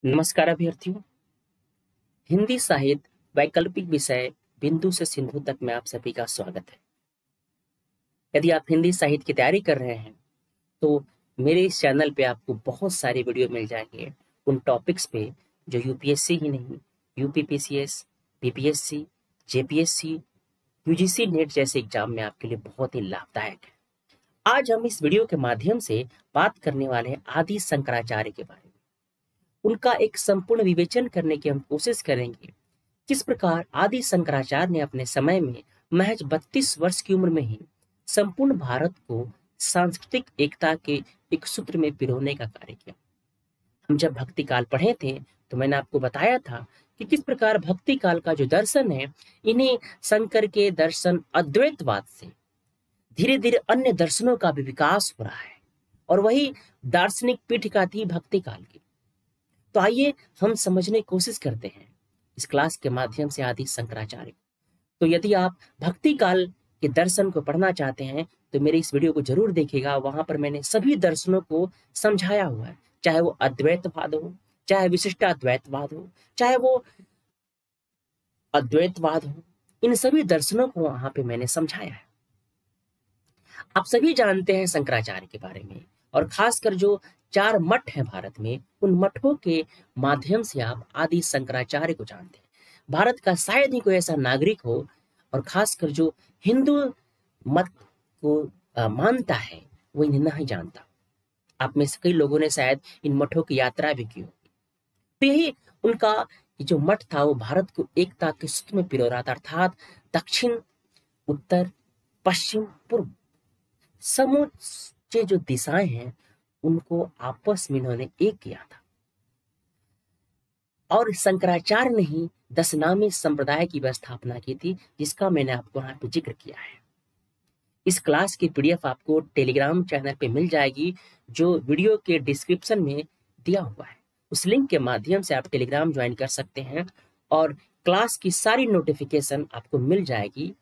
नमस्कार अभ्यर्थियों। हिंदी साहित्य वैकल्पिक विषय बिंदु से सिंधु तक में आप सभी का स्वागत है। यदि आप हिंदी साहित्य की तैयारी कर रहे हैं तो मेरे इस चैनल पे आपको बहुत सारे वीडियो मिल जाएंगे उन टॉपिक्स पे जो यूपीएससी ही नहीं, UPPCS, BPSC, JPSC, UGC net जैसे एग्जाम में आपके लिए बहुत ही लाभदायक है। आज हम इस वीडियो के माध्यम से बात करने वाले हैं आदि शंकराचार्य के बारे में। उनका एक संपूर्ण विवेचन करने की हम कोशिश करेंगे। किस प्रकार आदि शंकराचार्य ने अपने समय में महज 32 वर्ष की उम्र में ही संपूर्ण भारत को सांस्कृतिक एकता के एक सूत्र में पिरोने का कार्य किया। हम जब भक्ति काल पढ़े थे तो मैंने आपको बताया था कि किस प्रकार भक्ति काल का जो दर्शन है, इन्हें शंकर के दर्शन अद्वैतवाद से धीरे धीरे अन्य दर्शनों का भी विकास हो रहा है और वही दार्शनिक पीठिका थी भक्ति काल की। तो आइए हम समझने की कोशिश करते हैं इस क्लास के माध्यम से आदि शंकराचार्य को। तो यदि आप भक्ति काल के दर्शन को पढ़ना चाहते हैं तो मेरे इस वीडियो को जरूर देखिएगा। वहां पर मैंने सभी दर्शनों को समझाया हुआ है, चाहे वो अद्वैतवाद हो, चाहे विशिष्टाद्वैतवाद हो, चाहे वो अद्वैतवाद हो, इन सभी दर्शनों को वहां पे मैंने समझाया है। आप सभी जानते हैं शंकराचार्य के बारे में, और खासकर जो 4 मठ हैं भारत में, उन मठों के माध्यम से आप आदि शंकराचार्य को जानते हैं। भारत का शायद ही कोई ऐसा नागरिक हो, और खासकर जो हिंदू मत को मानता है, वो इन्हें नहीं जानता। आप में से कई लोगों ने शायद इन मठों की यात्रा भी की होगी। तो यही उनका जो मठ था वो भारत को एकता के सूत्र में पिरो रहा था, अर्थात दक्षिण, उत्तर, पश्चिम, पूर्व समूचे जो दिशाएं हैं उनको आपस में इन्होंने एक किया था। और शंकराचार्य ने ही दशनामी संप्रदाय की स्थापना की थी, जिसका मैंने आपको यहाँ पे जिक्र किया है। इस क्लास की पीडीएफ आपको टेलीग्राम चैनल पे मिल जाएगी, जो वीडियो के डिस्क्रिप्शन में दिया हुआ है। उस लिंक के माध्यम से आप टेलीग्राम ज्वाइन कर सकते हैं और क्लास की सारी नोटिफिकेशन आपको मिल जाएगी।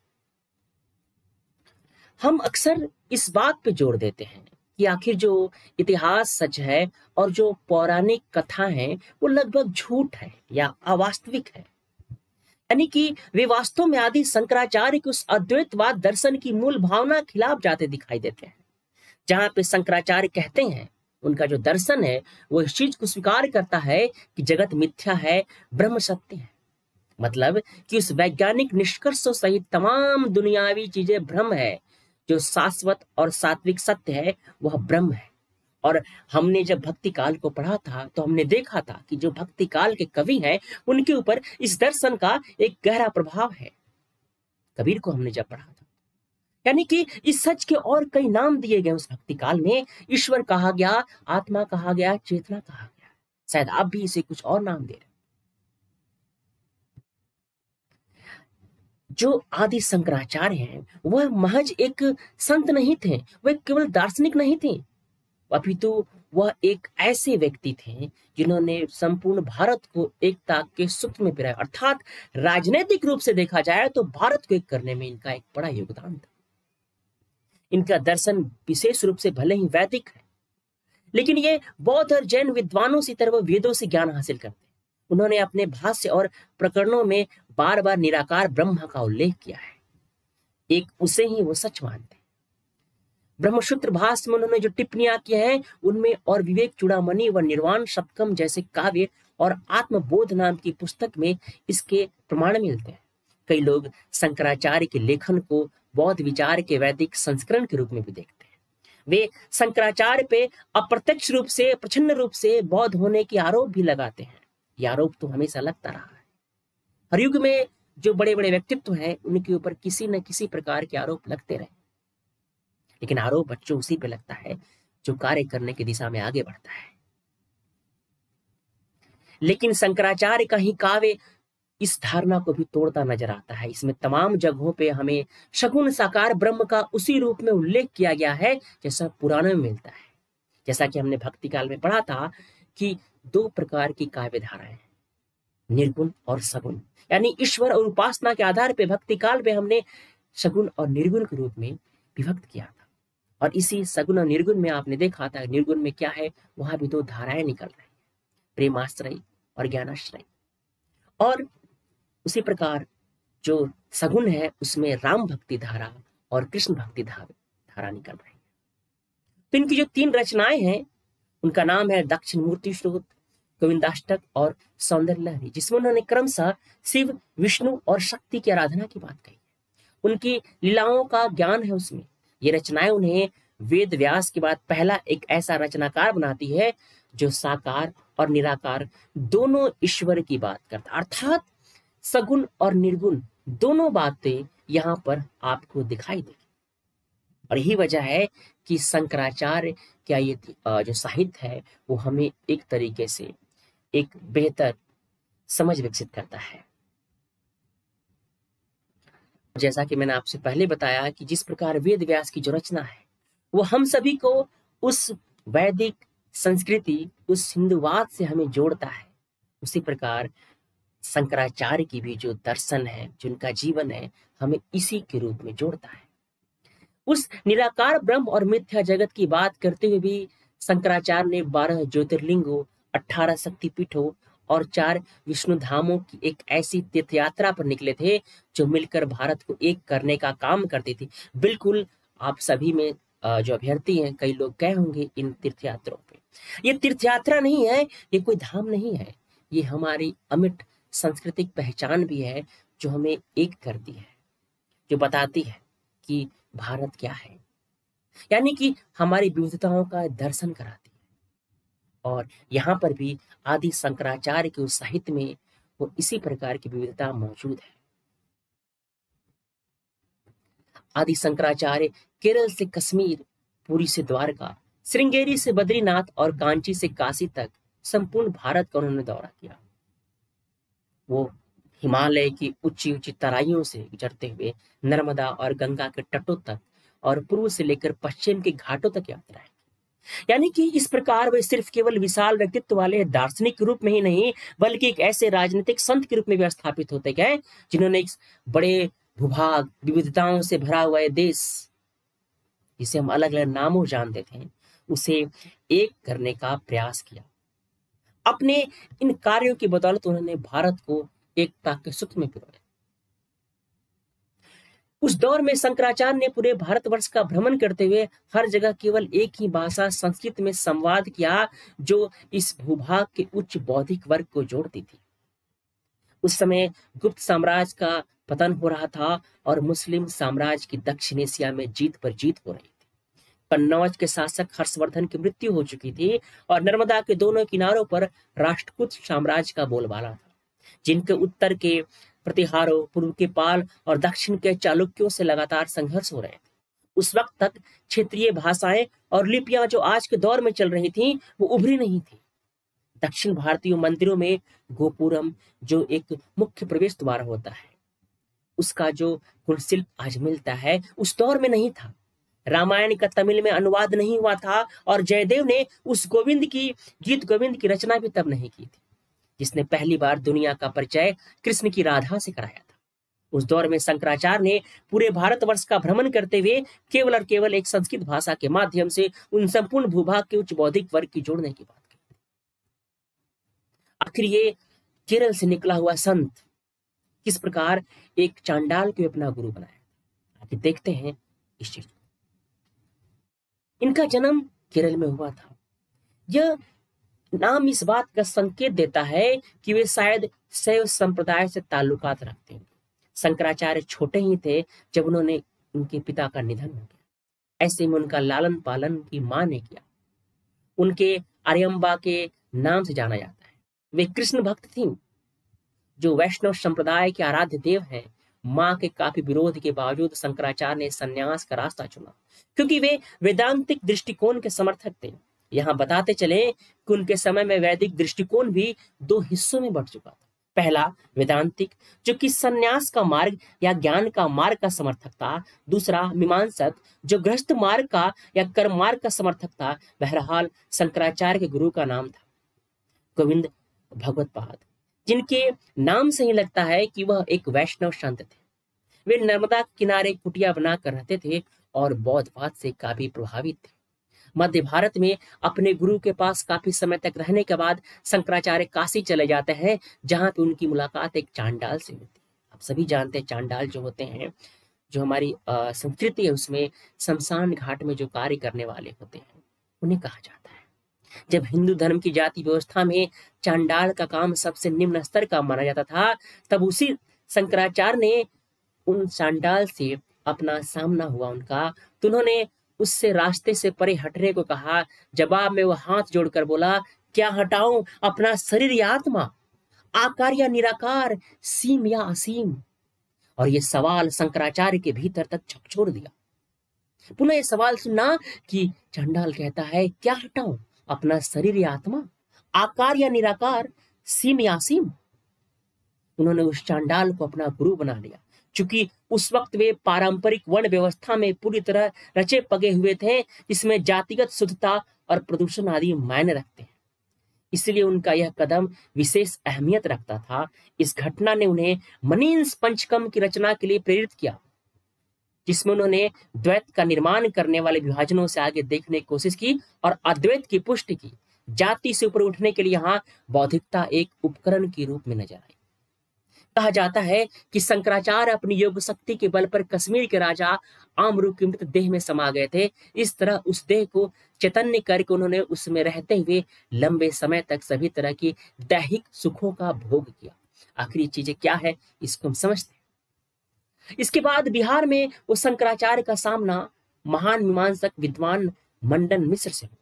हम अक्सर इस बात पे जोर देते हैं कि आखिर जो इतिहास सच है और जो पौराणिक कथा है वो लगभग झूठ है या अवास्तविक है, यानी कि वे वास्तव में आदि शंकराचार्य के उस अद्वैतवाद दर्शन की मूल भावना के खिलाफ जाते दिखाई देते हैं। जहां पे शंकराचार्य कहते हैं, उनका जो दर्शन है वो इस चीज को स्वीकार करता है कि जगत मिथ्या है, ब्रह्म सत्य है। मतलब कि उस वैज्ञानिक निष्कर्षों सहित तमाम दुनियावी चीजें भ्रम है, जो शाश्वत और सात्विक सत्य है वह ब्रह्म है। और हमने जब भक्ति काल को पढ़ा था तो हमने देखा था कि जो भक्ति काल के कवि हैं उनके ऊपर इस दर्शन का एक गहरा प्रभाव है। कबीर को हमने जब पढ़ा था, यानी कि इस सच के और कई नाम दिए गए उस भक्ति काल में। ईश्वर कहा गया, आत्मा कहा गया, चेतना कहा गया। शायद आप भी इसे कुछ और नाम दे रहे। जो आदि शंकराचार्य हैं वह महज एक संत नहीं थे, वह केवल दार्शनिक नहीं थे, अपितु वह एक ऐसे व्यक्ति थे जिन्होंने संपूर्ण भारत को एकता के सूत्र में पिराया। अर्थात राजनीतिक रूप से देखा जाए तो भारत को एक करने में इनका एक बड़ा योगदान था। इनका दर्शन विशेष रूप से भले ही वैदिक है, लेकिन ये बौद्ध और जैन विद्वानों से तरह वेदों से ज्ञान हासिल करते हैं। उन्होंने अपने भाष्य और प्रकरणों में बार बार निराकार ब्रह्म का उल्लेख किया है, एक उसे ही वो सच मानते। ब्रह्मसूत्र भाष्य में उन्होंने जो टिप्पणियां की हैं उनमें और विवेक चूड़ामणि व निर्वाण सप्तकम जैसे काव्य और आत्मबोध नाम की पुस्तक में इसके प्रमाण मिलते हैं। कई लोग शंकराचार्य के लेखन को बौद्ध विचार के वैदिक संस्करण के रूप में भी देखते हैं। वे शंकराचार्य पे अप्रत्यक्ष रूप से, प्रच्छन्न रूप से बौद्ध होने की आरोप भी लगाते हैं। ये आरोप तो हमेशा लगता रहा है। हर युग में जो बड़े बड़े व्यक्तित्व हैं उनके ऊपर किसी न किसी प्रकार के आरोप लगते रहे, लेकिन आरोप बच्चों उसी पे लगता है जो कार्य करने की दिशा में आगे बढ़ता है। लेकिन शंकराचार्य का ही काव्य इस धारणा को भी तोड़ता नजर आता है। इसमें तमाम जगहों पे हमें सगुण साकार ब्रह्म का उसी रूप में उल्लेख किया गया है जैसा पुराणों में मिलता है। जैसा कि हमने भक्ति काल में पढ़ा था कि 2 प्रकार की काव्य धाराएं हैं, निर्गुण और सगुण, यानी ईश्वर और उपासना के आधार पर भक्ति काल में हमने सगुण और निर्गुण के रूप में विभक्त किया था। और इसी सगुण और निर्गुण में आपने देखा था, निर्गुण में क्या है, वहां भी 2 धाराएं निकल रही है, प्रेमाश्रय और ज्ञानाश्रय। और उसी प्रकार जो सगुन है उसमें राम भक्ति धारा और कृष्ण भक्ति धारा निकल रही है। तो इनकी जो 3 रचनाएं हैं उनका नाम है दक्षिण मूर्ति स्रोत, गोविंदाष्टक और सौंदर्य लहरी, जिसमें उन्होंने क्रमशः शिव, विष्णु और शक्ति की आराधना की बात कही है। उनकी लीलाओं का ज्ञान है उसमें। ये रचनाएं उन्हें वेद व्यास के बाद पहला एक ऐसा रचनाकार बनाती है जो साकार और निराकार दोनों ईश्वर की बात करता, अर्थात सगुण और निर्गुण दोनों बातें यहाँ पर आपको दिखाई देगी। और यही वजह है कि शंकराचार्य क्या ये जो साहित्य है वो हमें एक तरीके से एक बेहतर समझ विकसित करता है। जैसा कि मैंने आपसे पहले बताया कि जिस प्रकार वेद व्यास की जो रचना है वो हम सभी को उस वैदिक संस्कृति, उस हिंदुवाद से हमें जोड़ता है, उसी प्रकार शंकराचार्य की भी जो दर्शन है, जिनका जीवन है, हमें इसी के रूप में जोड़ता है। उस निराकार ब्रह्म और मिथ्या जगत की बात करते हुए भी शंकराचार्य ने 12 ज्योतिर्लिंगों, 18 शक्तिपीठों और 4 विष्णु धामों की एक ऐसी तीर्थ यात्रा पर निकले थे जो मिलकर भारत को एक करने का काम करती थी। बिल्कुल आप सभी में जो अभ्यर्थी हैं कई लोग गए होंगे इन तीर्थ यात्राओं पे। ये तीर्थ यात्रा नहीं है, ये कोई धाम नहीं है, ये हमारी अमिट सांस्कृतिक पहचान भी है जो हमें एक करती है, जो बताती है कि भारत क्या है, यानी कि हमारी विविधताओं का दर्शन कराती है। और यहाँ पर भी आदि शंकराचार्य के उस साहित्य में वो इसी प्रकार की विविधता मौजूद है। आदि शंकराचार्य केरल से कश्मीर, पुरी से द्वारका, श्रृंगेरी से बद्रीनाथ और कांची से काशी तक संपूर्ण भारत का उन्होंने दौरा किया। वो हिमालय की ऊंची ऊंची तराइयों से गुजरते हुए नर्मदा और गंगा के तटों तक और पूर्व से लेकर पश्चिम के घाटों तक यात्रा है। यानी कि इस प्रकार वे सिर्फ केवल विशाल व्यक्तित्व वाले दार्शनिक के रूप में ही नहीं बल्कि एक ऐसे राजनीतिक संत के रूप में भी स्थापित होते गए जिन्होंने एक बड़े भूभाग, विविधताओं से भरा हुआ देश, जिसे हम अलग अलग नामों जानते थे, उसे एक करने का प्रयास किया। अपने इन कार्यों की बदौलत उन्होंने भारत को एकता के सूत्र में पिरोया। उस दौर में शंकराचार्य ने पूरे भारतवर्ष का भ्रमण करते हुए हर जगह केवल एक ही भाषा संस्कृत में संवाद किया जो इस भूभाग के उच्च बौद्धिक वर्ग को जोड़ती थी। उस समय गुप्त साम्राज्य का पतन हो रहा था और मुस्लिम साम्राज्य की दक्षिण एशिया में जीत पर जीत हो रही थी। कन्नौज के शासक हर्षवर्धन की मृत्यु हो चुकी थी और नर्मदा के दोनों किनारों पर राष्ट्रकूट साम्राज्य का बोलबाला था, जिनके उत्तर के प्रतिहारों, पूर्व के पाल और दक्षिण के चालुक्यों से लगातार संघर्ष हो रहे थे। उस वक्त तक क्षेत्रीय भाषाएं और लिपियां जो आज के दौर में चल रही थीं, वो उभरी नहीं थी। दक्षिण भारतीय मंदिरों में गोपुरम, जो एक मुख्य प्रवेश द्वार होता है, उसका जो गुणशिल्प आज मिलता है उस दौर में नहीं था। रामायण का तमिल में अनुवाद नहीं हुआ था और जयदेव ने उस गीत गोविंद की रचना भी तब नहीं की थी, जिसने पहली बार दुनिया का परिचय कृष्ण की राधा से कराया था। उस दौर में शंकराचार्य ने पूरे भारतवर्ष का भ्रमण करते हुए केवल और केवल एक संस्कृत भाषा के माध्यम से उन संपूर्ण भूभाग के उच्च बौद्धिक वर्ग की जोड़ने की बात की। आखिर ये केरल से निकला हुआ संत किस प्रकार एक चांडाल को अपना गुरु बनाया, आगे देखते हैं इस चीज को। इनका जन्म केरल में हुआ था। यह नाम इस बात का संकेत देता है कि वे शायद शैव संप्रदाय से ताल्लुकात रखते हैं। शंकराचार्य छोटे ही थे जब उन्होंने उनके पिता का निधन हो गया। ऐसे में उनका लालन पालन की मां ने किया। उनके आर्यम्बा के नाम से जाना जाता है। वे कृष्ण भक्त थीं, जो वैष्णव संप्रदाय के आराध्य देव हैं। मां के काफी विरोध के बावजूद शंकराचार्य ने संन्यास का रास्ता चुना क्योंकि वे वेदांतिक दृष्टिकोण के समर्थक थे। यहाँ बताते चले कि उनके समय में वैदिक दृष्टिकोण भी 2 हिस्सों में बढ़ चुका था। पहला वेदांतिक, जो कि संन्यास का मार्ग या ज्ञान का मार्ग का समर्थक था। दूसरा मीमांसक, जो गृहस्थ मार्ग का या कर्म मार्ग का समर्थक था। बहरहाल शंकराचार्य के गुरु का नाम था गोविंद भगवत्पाद, जिनके नाम से ही लगता है कि वह एक वैष्णव संत थे। वे नर्मदा किनारे कुटिया बनाकर रहते थे और बौद्धवाद से काफी प्रभावित थे। मध्य भारत में अपने गुरु के पास काफी समय तक रहने के बाद शंकराचार्य काशी चले जाते हैं, जहां पे उनकी मुलाकात एक चांडाल से होती है। आप सभी जानते हैं चांडाल जो होते हैं, जो हमारी संस्कृति है उसमें शमशान घाट में जो कार्य करने वाले होते हैं, उन्हें कहा जाता है। जब हिंदू धर्म की जाति व्यवस्था में चांडाल का काम सबसे निम्न स्तर का माना जाता था, तब उसी शंकराचार्य ने उन चांडाल से अपना सामना हुआ उनका, तो उन्होंने उससे रास्ते से परे हटने को कहा। जवाब में वो हाथ जोड़कर बोला, क्या हटाऊं, अपना शरीर या आत्मा, आकार या निराकार, सीम या असीम? और ये सवाल शंकराचार्य के भीतर तक झकझोर दिया। पुनः ये सवाल सुनना कि चांडाल कहता है, क्या हटाऊं, अपना शरीर या आत्मा, आकार या निराकार, सीम या असीम? उन्होंने उस चांडाल को अपना गुरु बना लिया। चूंकि उस वक्त वे पारंपरिक वर्ण व्यवस्था में पूरी तरह रचे पगे हुए थे, जिसमें जातिगत शुद्धता और प्रदूषण आदि मायने रखते हैं, इसलिए उनका यह कदम विशेष अहमियत रखता था। इस घटना ने उन्हें मनीष पंचकम की रचना के लिए प्रेरित किया, जिसमें उन्होंने द्वैत का निर्माण करने वाले विभाजनों से आगे देखने की कोशिश की और अद्वैत की पुष्टि की। जाति से ऊपर उठने के लिए यहाँ बौद्धिकता एक उपकरण के रूप में नजर आई। कहा जाता है कि शंकराचार्य अपनी योग शक्ति के बल पर कश्मीर के राजा आमरू के मृत देह में समा गए थे। इस तरह उस देह को चैतन्य करके उन्होंने उसमें रहते हुए लंबे समय तक सभी तरह की दैहिक सुखों का भोग किया। आखिरी चीजें क्या है, इसको हम समझते हैं। इसके बाद बिहार में वो शंकराचार्य का सामना महान मीमांसक विद्वान मंडन मिश्र से हुआ।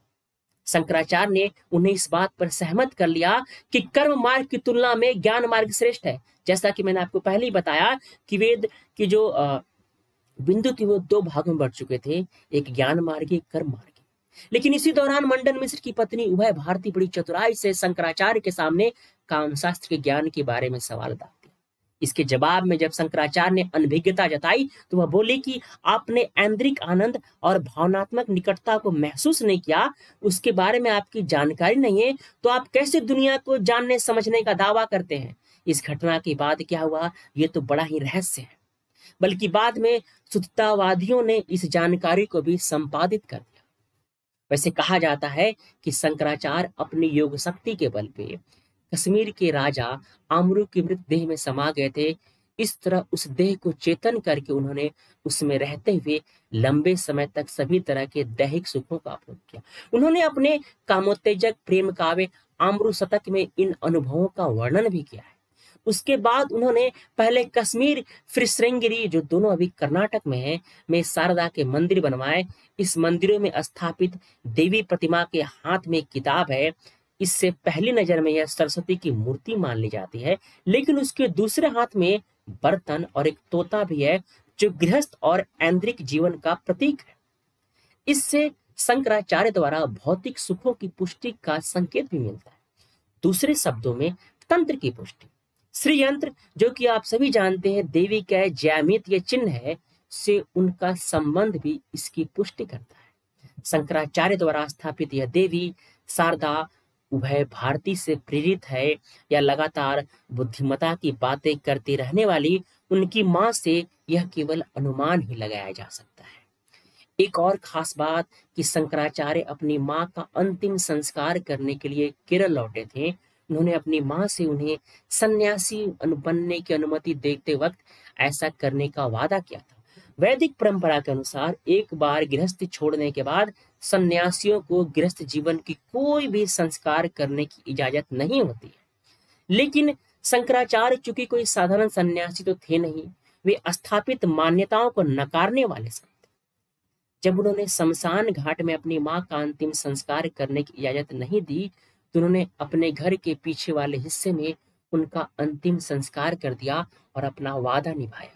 शंकराचार्य ने उन्हें इस बात पर सहमत कर लिया कि कर्म मार्ग की तुलना में ज्ञान मार्ग श्रेष्ठ है। जैसा कि मैंने आपको पहले ही बताया कि वेद की जो बिंदु थी वो दो भागों में बढ़ चुके थे, एक ज्ञान मार्ग, एक कर्म मार्ग। लेकिन इसी दौरान मंडन मिश्र की पत्नी उभय भारती बड़ी चतुराई से शंकराचार्य के सामने कामशास्त्र के ज्ञान के बारे में सवाल डाल दिया। इसके जवाब में जब शंकराचार्य ने अनभिज्ञता जताई तो वह बोले कि आपने ऐन्द्रिक आनंद और भावनात्मक निकटता को महसूस नहीं किया, उसके बारे में आपकी जानकारी नहीं है, तो आप कैसे दुनिया को जानने समझने का दावा करते हैं? इस घटना के बाद क्या हुआ, ये तो बड़ा ही रहस्य है। बल्कि बाद में शुद्धतावादियों ने इस जानकारी को भी संपादित कर दिया। वैसे कहा जाता है कि शंकराचार्य अपनी योग शक्ति के बल पे कश्मीर के राजा आमरू के मृत देह में समा गए थे। इस तरह उस देह को चेतन करके उन्होंने उसमें रहते हुए लंबे समय तक सभी तरह के दैहिक सुखों का भोग किया। उन्होंने अपने कामोत्तेजक प्रेम काव्य आमरू शतक में इन अनुभवों का वर्णन भी किया है। उसके बाद उन्होंने पहले कश्मीर फिर श्रृंगेरी, जो दोनों अभी कर्नाटक में है, में शारदा के मंदिर बनवाए। इस मंदिरों में स्थापित देवी प्रतिमा के हाथ में एक किताब है। इससे पहली नजर में यह सरस्वती की मूर्ति मान ली जाती है, लेकिन उसके दूसरे हाथ में बर्तन और एक तोता भी है, जो गृहस्थ और ऐन्द्रिक जीवन का प्रतीक है। इससे शंकराचार्य द्वारा भौतिक सुखों की पुष्टि का संकेत भी मिलता है। दूसरे शब्दों में तंत्र की पुष्टि। श्री यंत्र, जो कि आप सभी जानते हैं देवी का ज्यामितीय चिन्ह है, से उनका संबंध भी इसकी पुष्टि करता है। शंकराचार्य द्वारा स्थापित यह देवी शारदा उभय भारती से प्रेरित है, या लगातार बुद्धिमत्ता की बातें करती रहने वाली उनकी मां से यह केवल अनुमान ही लगाया जा सकता है। एक और खास बात कि शंकराचार्य अपनी मां का अंतिम संस्कार करने के लिए केरल लौटे थे। उन्होंने अपनी मां से उन्हें सन्यासी बनने की अनुमति देते वक्त ऐसा करने का वादा किया था। वैदिक परंपरा के अनुसार एक बार गृहस्थी छोड़ने के बाद सन्यासियों को गृहस्थ जीवन की कोई भी संस्कार करने की इजाजत नहीं होती है। लेकिन शंकराचार्य चूंकि कोई साधारण सन्यासी तो थे नहीं, वे स्थापित मान्यताओं को नकारने वाले संत थे। जब उन्होंने शमशान घाट में अपनी मां का अंतिम संस्कार करने की इजाजत नहीं दी, तो उन्होंने अपने घर के पीछे वाले हिस्से में उनका अंतिम संस्कार कर दिया और अपना वादा निभाया।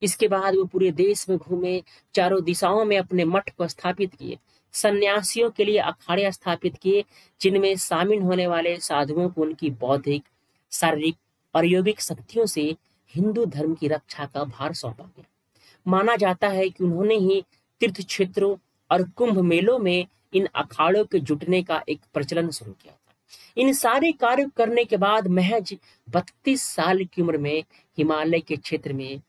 इसके बाद वो पूरे देश में घूमे, चारों दिशाओं में अपने मठ को स्थापित किए, सन्यासियों के लिए अखाड़े स्थापित किए, जिनमें शामिल होने वाले साधुओं को उनकी बौद्धिक, शारीरिक और यौगिक शक्तियों से हिंदू धर्म की रक्षा का भार सौंपा गया। माना जाता है कि उन्होंने ही तीर्थ क्षेत्रों और कुंभ मेलों में इन अखाड़ों के जुटने का एक प्रचलन शुरू किया था। इन सारे कार्य करने के बाद महज 32 साल की उम्र में हिमालय के क्षेत्र में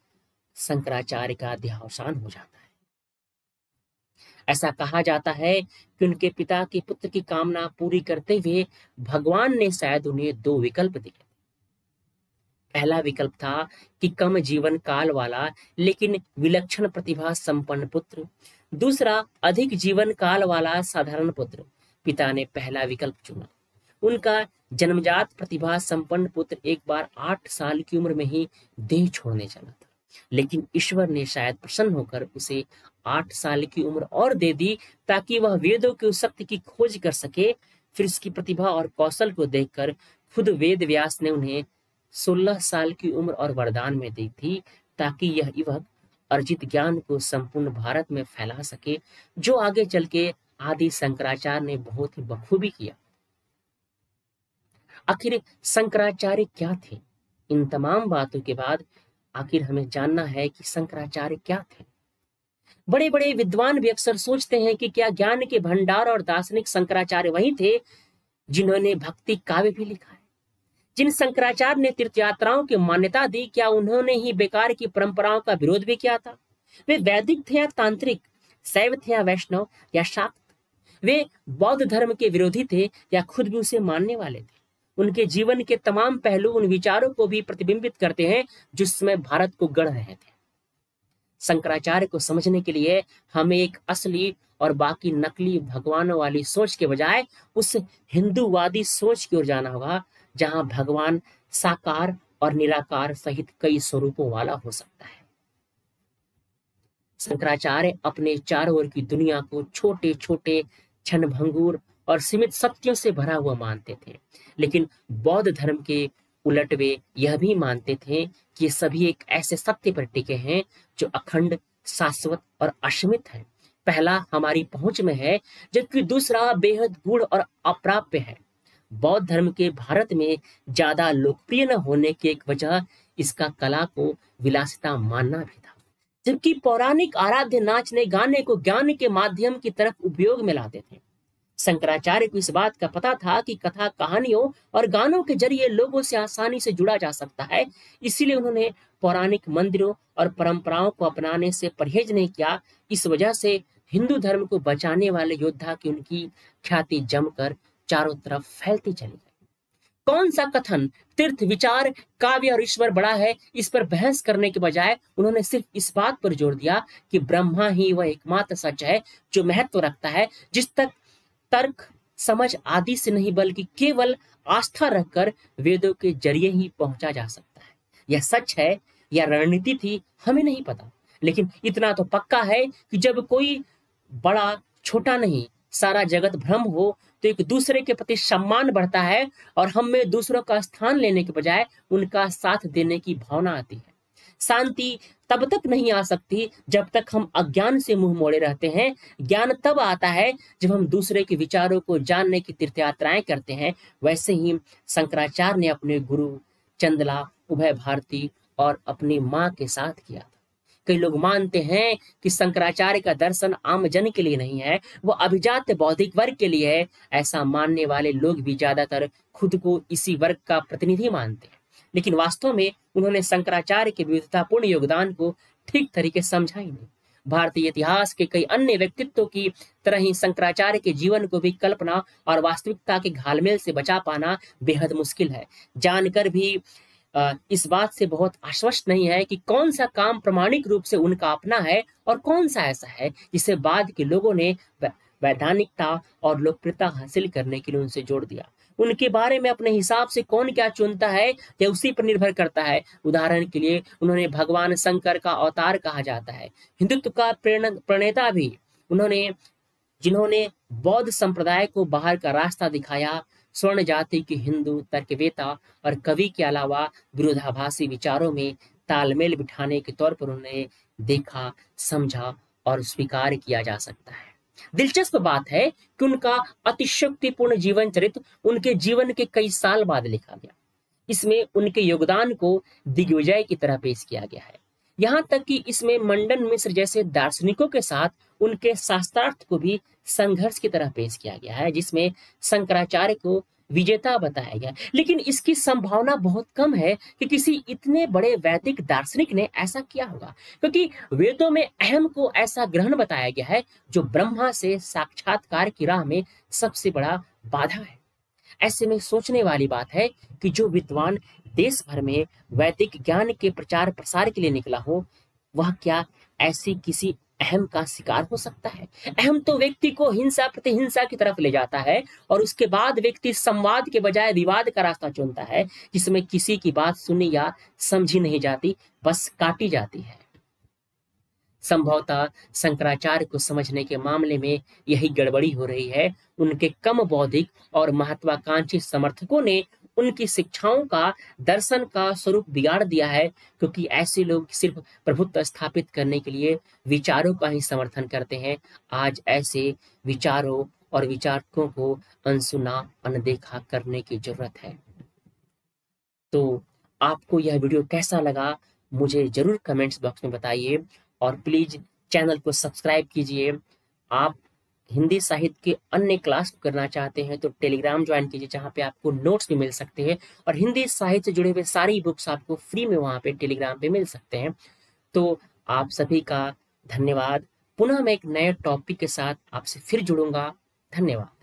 शंकराचार्य का देहावसान हो जाता है। ऐसा कहा जाता है कि उनके पिता के पुत्र की कामना पूरी करते हुए भगवान ने शायद उन्हें दो विकल्प दिए। पहला विकल्प था कि कम जीवन काल वाला लेकिन विलक्षण प्रतिभा संपन्न पुत्र, दूसरा अधिक जीवन काल वाला साधारण पुत्र। पिता ने पहला विकल्प चुना। उनका जन्मजात प्रतिभा संपन्न पुत्र एक बार 8 साल की उम्र में ही देह छोड़ने चला था, लेकिन ईश्वर ने शायद प्रसन्न होकर उसे 8 साल की उम्र और दे दी ताकि वह वेदों की उस शक्ति की खोज कर सके। फिर उसकी प्रतिभा और कौशल को देखकर खुद वेद व्यास ने उन्हें 16 साल की उम्र और वरदान में दी थी ताकि यह युवक अर्जित ज्ञान को संपूर्ण भारत में फैला सके, जो आगे चल के आदि शंकराचार्य ने बहुत ही बखूबी किया। आखिर शंकराचार्य क्या थे? इन तमाम बातों के बाद आखिर हमें जानना है कि शंकराचार्य क्या थे। बड़े बड़े विद्वान भी अक्सर सोचते हैं कि क्या ज्ञान के भंडार और दार्शनिक शंकराचार्य वही थे जिन्होंने भक्ति काव्य भी लिखा है? जिन शंकराचार्य ने तीर्थ यात्राओं की मान्यता दी, क्या उन्होंने ही बेकार की परंपराओं का विरोध भी किया था? वे वैदिक थे या तांत्रिक, शैव थे या वैष्णव या शाक्त? वे बौद्ध धर्म के विरोधी थे या खुद भी उसे मानने वाले थे? उनके जीवन के तमाम पहलू उन विचारों को भी प्रतिबिंबित करते हैं जिस समय भारत को गढ़ रहे थे। शंकराचार्य को समझने के लिए हमें एक असली और बाकी नकली भगवानों वाली सोच के बजाय उस हिंदूवादी सोच की ओर जाना होगा जहां भगवान साकार और निराकार सहित कई स्वरूपों वाला हो सकता है। शंकराचार्य अपने चारों ओर की दुनिया को छोटे छोटे क्षणभंगुर और सीमित सत्यों से भरा हुआ मानते थे, लेकिन बौद्ध धर्म के उलट वे यह भी मानते थे कि ये सभी एक ऐसे सत्य पर टिके हैं जो अखंड, शाश्वत और असीमित है। पहला हमारी पहुंच में है, जबकि दूसरा बेहद गूढ़ और अप्राप्य है। बौद्ध धर्म के भारत में ज्यादा लोकप्रिय न होने की एक वजह इसका कला को विलासिता मानना भी था, जबकि पौराणिक आराध्य नाचने गाने को ज्ञान के माध्यम की तरफ उपयोग में लाते थे। शंकराचार्य को इस बात का पता था कि कथा, कहानियों और गानों के जरिए लोगों से आसानी से जुड़ा जा सकता है, इसीलिए उन्होंने पौराणिक मंदिरों और परंपराओं को अपनाने से परहेज नहीं किया। इस वजह से हिंदू धर्म को बचाने वाले योद्धा की उनकी ख्याति जमकर चारों तरफ फैलती चली गई। कौन सा कथन, तीर्थ, विचार, काव्य और ईश्वर बड़ा है, इस पर बहस करने के बजाय उन्होंने सिर्फ इस बात पर जोर दिया कि ब्रह्मा ही वह एकमात्र सच है जो महत्व रखता है, जिस तक तर्क, समझ आदि से नहीं बल्कि केवल आस्था रखकर वेदों के जरिए ही पहुंचा जा सकता है। यह सच है या रणनीति थी हमें नहीं पता, लेकिन इतना तो पक्का है कि जब कोई बड़ा छोटा नहीं, सारा जगत भ्रम हो तो एक दूसरे के प्रति सम्मान बढ़ता है और हम में दूसरों का स्थान लेने के बजाय उनका साथ देने की भावना आती है। शांति तब तक नहीं आ सकती जब तक हम अज्ञान से मुंह मोड़े रहते हैं। ज्ञान तब आता है जब हम दूसरे के विचारों को जानने की तीर्थ यात्राएं करते हैं। वैसे ही शंकराचार्य ने अपने गुरु चंदला, उभय भारती और अपनी माँ के साथ किया था। कई लोग मानते हैं कि शंकराचार्य का दर्शन आम जन के लिए नहीं है, वो अभिजात बौद्धिक वर्ग के लिए है। ऐसा मानने वाले लोग भी ज्यादातर खुद को इसी वर्ग का प्रतिनिधि मानते हैं, लेकिन वास्तव में उन्होंने शंकराचार्य के विविधतापूर्ण योगदान को ठीक तरीके से समझा ही नहीं। भारतीय इतिहास के कई अन्य व्यक्तित्वों की तरह ही शंकराचार्य के जीवन को भी कल्पना और वास्तविकता के घालमेल से बचा पाना बेहद मुश्किल है। जानकर भी इस बात से बहुत आश्वस्त नहीं है कि कौन सा काम प्रामाणिक रूप से उनका अपना है और कौन सा ऐसा है जिसे बाद के लोगों ने वैधानिकता और लोकप्रियता हासिल करने के लिए उनसे जोड़ दिया। उनके बारे में अपने हिसाब से कौन क्या चुनता है यह उसी पर निर्भर करता है। उदाहरण के लिए उन्होंने भगवान शंकर का अवतार कहा जाता है। हिंदुत्व का प्रणेता भी उन्होंने, जिन्होंने बौद्ध संप्रदाय को बाहर का रास्ता दिखाया। स्वर्ण जाति के हिंदू तर्कवेता और कवि के अलावा विरोधाभासी विचारों में तालमेल बिठाने के तौर पर उन्हें देखा, समझा और स्वीकार किया जा सकता है। दिलचस्प बात है कि उनका अतिशयोक्तिपूर्ण जीवन चरित्र उनके जीवन के कई साल बाद लिखा गया। इसमें उनके योगदान को दिग्विजय की तरह पेश किया गया है। यहाँ तक कि इसमें मंडन मिश्र जैसे दार्शनिकों के साथ उनके शास्त्रार्थ को भी संघर्ष की तरह पेश किया गया है, जिसमें शंकराचार्य को विजेता बताया गया, लेकिन इसकी संभावना बहुत कम है कि किसी इतने बड़े वैदिक दार्शनिक ने ऐसा किया होगा, क्योंकि वेदों में अहम को ऐसा ग्रहण बताया गया है जो ब्रह्मा से साक्षात्कार की राह में सबसे बड़ा बाधा है। ऐसे में सोचने वाली बात है कि जो विद्वान देश भर में वैदिक ज्ञान के प्रचार प्रसार के लिए निकला हो, वह क्या ऐसी किसी अहम का शिकार हो सकता है? अहम तो व्यक्ति को हिंसा प्रतिहिंसा की तरफ ले जाता है, और उसके बाद व्यक्ति संवाद के बजाय विवाद का रास्ता चुनता है, जिसमें किसी की बात सुनी या समझी नहीं जाती, बस काटी जाती है। संभवतः शंकराचार्य को समझने के मामले में यही गड़बड़ी हो रही है। उनके कम बौद्धिक और महत्वाकांक्षी समर्थकों ने उनकी शिक्षाओं का, दर्शन का स्वरूप बिगाड़ दिया है, क्योंकि ऐसे लोग सिर्फ प्रभुत्व स्थापित करने के लिए विचारों का ही समर्थन करते हैं। आज ऐसे विचारों और विचारकों को अनसुना, अनदेखा करने की जरूरत है। तो आपको यह वीडियो कैसा लगा, मुझे जरूर कमेंट्स बॉक्स में बताइए, और प्लीज चैनल को सब्सक्राइब कीजिए। आप हिंदी साहित्य के अन्य क्लास करना चाहते हैं तो टेलीग्राम ज्वाइन कीजिए, जहाँ पे आपको नोट्स भी मिल सकते हैं, और हिंदी साहित्य से जुड़े हुए सारी बुक्स आपको फ्री में वहाँ पे टेलीग्राम पे मिल सकते हैं। तो आप सभी का धन्यवाद। पुनः मैं एक नए टॉपिक के साथ आपसे फिर जुड़ूंगा। धन्यवाद।